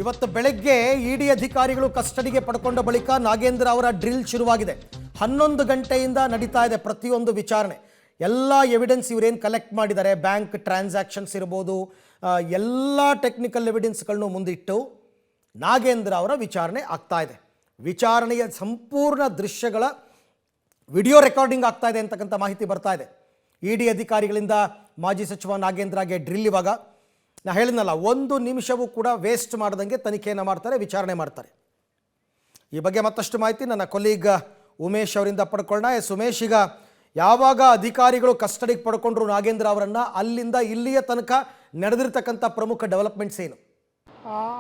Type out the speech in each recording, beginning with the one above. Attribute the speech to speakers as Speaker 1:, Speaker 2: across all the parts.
Speaker 1: ಇವತ್ತು ಬೆಳಗ್ಗೆ ಇಡಿ ಅಧಿಕಾರಿಗಳು ಕಸ್ಟಡಿಗೆ ಪಡ್ಕೊಂಡ ಬಳಿಕ ನಾಗೇಂದ್ರ ಅವರ ಡ್ರಿಲ್ ಶುರುವಾಗಿದೆ. 11 ಗಂಟೆಯಿಂದ ನಡೀತಾ ಇದೆ ಪ್ರತಿಯೊಂದು ವಿಚಾರಣೆ. ಎಲ್ಲ ಎವಿಡೆನ್ಸ್ ಇವರೇನು ಕಲೆಕ್ಟ್ ಮಾಡಿದ್ದಾರೆ, ಬ್ಯಾಂಕ್ ಟ್ರಾನ್ಸಾಕ್ಷನ್ಸ್ ಇರ್ಬೋದು, ಎಲ್ಲ ಟೆಕ್ನಿಕಲ್ ಎವಿಡೆನ್ಸ್ಗಳನ್ನು ಮುಂದಿಟ್ಟು ನಾಗೇಂದ್ರ ಅವರ ವಿಚಾರಣೆ ಆಗ್ತಾ ಇದೆ. ವಿಚಾರಣೆಯ ಸಂಪೂರ್ಣ ದೃಶ್ಯಗಳ ವಿಡಿಯೋ ರೆಕಾರ್ಡಿಂಗ್ ಆಗ್ತಾ ಇದೆ ಅಂತಕ್ಕಂಥ ಮಾಹಿತಿ ಬರ್ತಾ ಇದೆ. ಇಡಿ ಅಧಿಕಾರಿಗಳಿಂದ ಮಾಜಿ ಸಚಿವ ನಾಗೇಂದ್ರಗೆ ಡ್ರಿಲ್ ಇವಾಗ ನಾ ಹೇಳಿದ್ನಲ್ಲ, 1 ನಿಮಿಷವೂ ಕೂಡ ವೇಸ್ಟ್ ಮಾಡ್ದಂಗೆ ತನಿಖೆಯನ್ನು ಮಾಡ್ತಾರೆ, ವಿಚಾರಣೆ ಮಾಡ್ತಾರೆ. ಈ ಬಗ್ಗೆ ಮತ್ತಷ್ಟು ಮಾಹಿತಿ ನನ್ನ ಕೊಲೀಗ್ ಉಮೇಶ್ ಅವರಿಂದ ಪಡ್ಕೊಳ್ಳೋಣ. ಉಮೇಶ್, ಈಗ ಯಾವಾಗ ಅಧಿಕಾರಿಗಳು ಕಸ್ಟಡಿಗೆ ಪಡ್ಕೊಂಡ್ರು ನಾಗೇಂದ್ರ ಅವರನ್ನು, ಅಲ್ಲಿಂದ ಇಲ್ಲಿಯ ತನಕ ನಡೆದಿರ್ತಕ್ಕಂಥ ಪ್ರಮುಖ ಡೆವಲಪ್ಮೆಂಟ್ಸ್ ಏನು?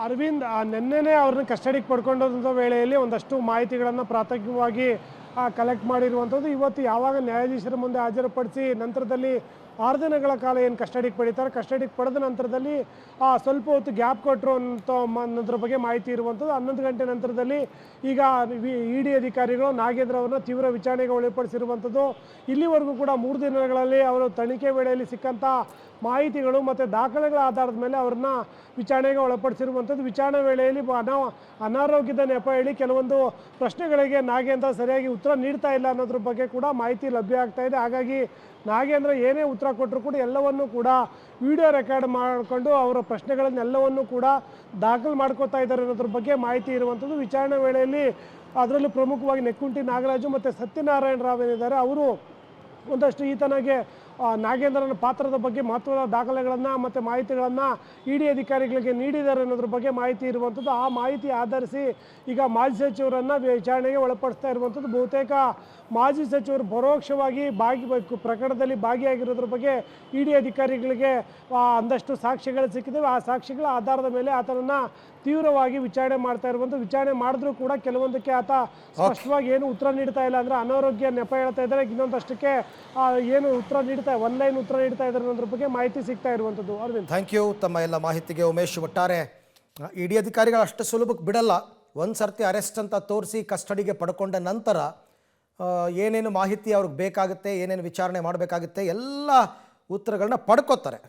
Speaker 2: ಅರವಿಂದ್, ನಿನ್ನೆನೇ ಅವ್ರನ್ನ ಕಸ್ಟಡಿಗೆ ಪಡ್ಕೊಂಡಂಥ ವೇಳೆಯಲ್ಲಿ ಒಂದಷ್ಟು ಮಾಹಿತಿಗಳನ್ನು ಪ್ರಾಥಮಿಕವಾಗಿ ಕಲೆಕ್ಟ್ ಮಾಡಿರುವಂಥದ್ದು. ಇವತ್ತು ಯಾವಾಗ ನ್ಯಾಯಾಧೀಶರ ಮುಂದೆ ಹಾಜರುಪಡಿಸಿ ನಂತರದಲ್ಲಿ 6 ದಿನಗಳ ಕಾಲ ಏನು ಕಸ್ಟಡಿಗೆ ಪಡೀತಾರೆ, ಕಸ್ಟಡಿಗೆ ಪಡೆದ ನಂತರದಲ್ಲಿ ಸ್ವಲ್ಪ ಹೊತ್ತು ಗ್ಯಾಪ್ ಕೊಟ್ಟರು ಅಂತ ಅನ್ನೋದ್ರ ಬಗ್ಗೆ ಮಾಹಿತಿ ಇರುವಂಥದ್ದು. 11 ಗಂಟೆ ನಂತರದಲ್ಲಿ ಈಗ ಇಡಿ ಅಧಿಕಾರಿಗಳು ನಾಗೇಂದ್ರ ಅವರನ್ನ ತೀವ್ರ ವಿಚಾರಣೆಗೆ ಒಳಪಡಿಸಿರುವಂಥದ್ದು. ಇಲ್ಲಿವರೆಗೂ ಕೂಡ 3 ದಿನಗಳಲ್ಲಿ ಅವರು ತನಿಖೆ ವೇಳೆಯಲ್ಲಿ ಸಿಕ್ಕಂಥ ಮಾಹಿತಿಗಳು ಮತ್ತು ದಾಖಲೆಗಳ ಆಧಾರದ ಮೇಲೆ ಅವ್ರನ್ನ ವಿಚಾರಣೆಗೆ ಒಳಪಡಿಸಿರುವಂಥದ್ದು. ವಿಚಾರಣೆ ವೇಳೆಯಲ್ಲಿ ಅನಾರೋಗ್ಯದ ನೆಪ ಹೇಳಿ ಕೆಲವೊಂದು ಪ್ರಶ್ನೆಗಳಿಗೆ ನಾಗೇಂದ್ರ ಸರಿಯಾಗಿ ಉತ್ತರ ನೀಡ್ತಾ ಇಲ್ಲ ಅನ್ನೋದ್ರ ಬಗ್ಗೆ ಕೂಡ ಮಾಹಿತಿ ಲಭ್ಯ ಆಗ್ತಾ ಇದೆ. ಹಾಗಾಗಿ ನಾಗೇಂದ್ರ ಏನೇ ಉತ್ತರ ಕೊಟ್ಟರು ಕೂಡ ಎಲ್ಲವನ್ನೂ ಕೂಡ ವಿಡಿಯೋ ರೆಕಾರ್ಡ್ ಮಾಡಿಕೊಂಡು ಅವರ ಪ್ರಶ್ನೆಗಳನ್ನೆಲ್ಲವನ್ನೂ ಕೂಡ ದಾಖಲು ಮಾಡ್ಕೋತಾ ಇದ್ದಾರೆ ಅನ್ನೋದ್ರ ಬಗ್ಗೆ ಮಾಹಿತಿ ಇರುವಂಥದ್ದು. ವಿಚಾರಣೆ ವೇಳೆಯಲ್ಲಿ ಅದರಲ್ಲೂ ಪ್ರಮುಖವಾಗಿ ನೆಕ್ಕುಂಟಿ ನಾಗರಾಜು ಮತ್ತು ಸತ್ಯನಾರಾಯಣ ರಾವ್ ಏನಿದ್ದಾರೆ, ಅವರು ಒಂದಷ್ಟು ಈತನಿಗೆ ನಾಗೇಂದ್ರನ ಪಾತ್ರದ ಬಗ್ಗೆ ಮಹತ್ವದ ದಾಖಲೆಗಳನ್ನು ಮತ್ತು ಮಾಹಿತಿಗಳನ್ನು ಇಡಿ ಅಧಿಕಾರಿಗಳಿಗೆ ನೀಡಿದ್ದಾರೆ ಅನ್ನೋದ್ರ ಬಗ್ಗೆ ಮಾಹಿತಿ ಇರುವಂಥದ್ದು. ಆ ಮಾಹಿತಿ ಆಧರಿಸಿ ಈಗ ಮಾಜಿ ಸಚಿವರನ್ನು ವಿಚಾರಣೆಗೆ ಒಳಪಡಿಸ್ತಾ ಇರುವಂಥದ್ದು. ಬಹುತೇಕ ಮಾಜಿ ಸಚಿವರು ಪರೋಕ್ಷವಾಗಿ ಪ್ರಕರಣದಲ್ಲಿ ಭಾಗಿಯಾಗಿರೋದ್ರ ಬಗ್ಗೆ ಇಡಿ ಅಧಿಕಾರಿಗಳಿಗೆ ಒಂದಷ್ಟು ಸಾಕ್ಷ್ಯಗಳು ಸಿಕ್ಕಿದ್ದಾವೆ. ಆ ಸಾಕ್ಷಿಗಳ ಆಧಾರದ ಮೇಲೆ ಆತನನ್ನು ತೀವ್ರವಾಗಿ ವಿಚಾರಣೆ ಮಾಡ್ತಾ ಇರುವಂಥ. ವಿಚಾರಣೆ ಮಾಡಿದ್ರೂ ಕೂಡ ಕೆಲವೊಂದಕ್ಕೆ ಆತ ಸ್ಪಷ್ಟವಾಗಿ ಏನು ಉತ್ತರ ನೀಡ್ತಾ ಇಲ್ಲ. ಅಂದರೆ ಅನಾರೋಗ್ಯ ನೆಪ ಹೇಳ್ತಾ ಇದ್ದಾರೆ, ಇನ್ನೊಂದಷ್ಟಕ್ಕೆ ಏನು ಉತ್ತರ ನೀಡ್ತಾ ಒನ್ಲೈನ್ ಉತ್ತರ ನೀಡ್ತಾ ಇದ್ದಾರೆ ಅನ್ನೋದ್ರ ಬಗ್ಗೆ ಮಾಹಿತಿ ಸಿಗ್ತಾ ಇರುವಂಥದ್ದು. ಅರವಿಂದ್,
Speaker 1: ಥ್ಯಾಂಕ್ ಯು ತಮ್ಮ ಎಲ್ಲ ಮಾಹಿತಿಗೆ ಉಮೇಶ್. ಒಟ್ಟಾರೆ ಇಡಿ ಅಧಿಕಾರಿಗಳು ಅಷ್ಟು ಸುಲಭಕ್ಕೆ ಬಿಡಲ್ಲ. ಒಂದು ಸರ್ತಿ ಅರೆಸ್ಟ್ ಅಂತ ತೋರಿಸಿ ಕಸ್ಟಡಿಗೆ ಪಡ್ಕೊಂಡ ನಂತರ ಏನೇನು ಮಾಹಿತಿ ಅವ್ರಿಗೆ ಬೇಕಾಗುತ್ತೆ, ಏನೇನು ವಿಚಾರಣೆ ಮಾಡಬೇಕಾಗುತ್ತೆ, ಎಲ್ಲ ಉತ್ತರಗಳನ್ನ ಪಡ್ಕೋತಾರೆ.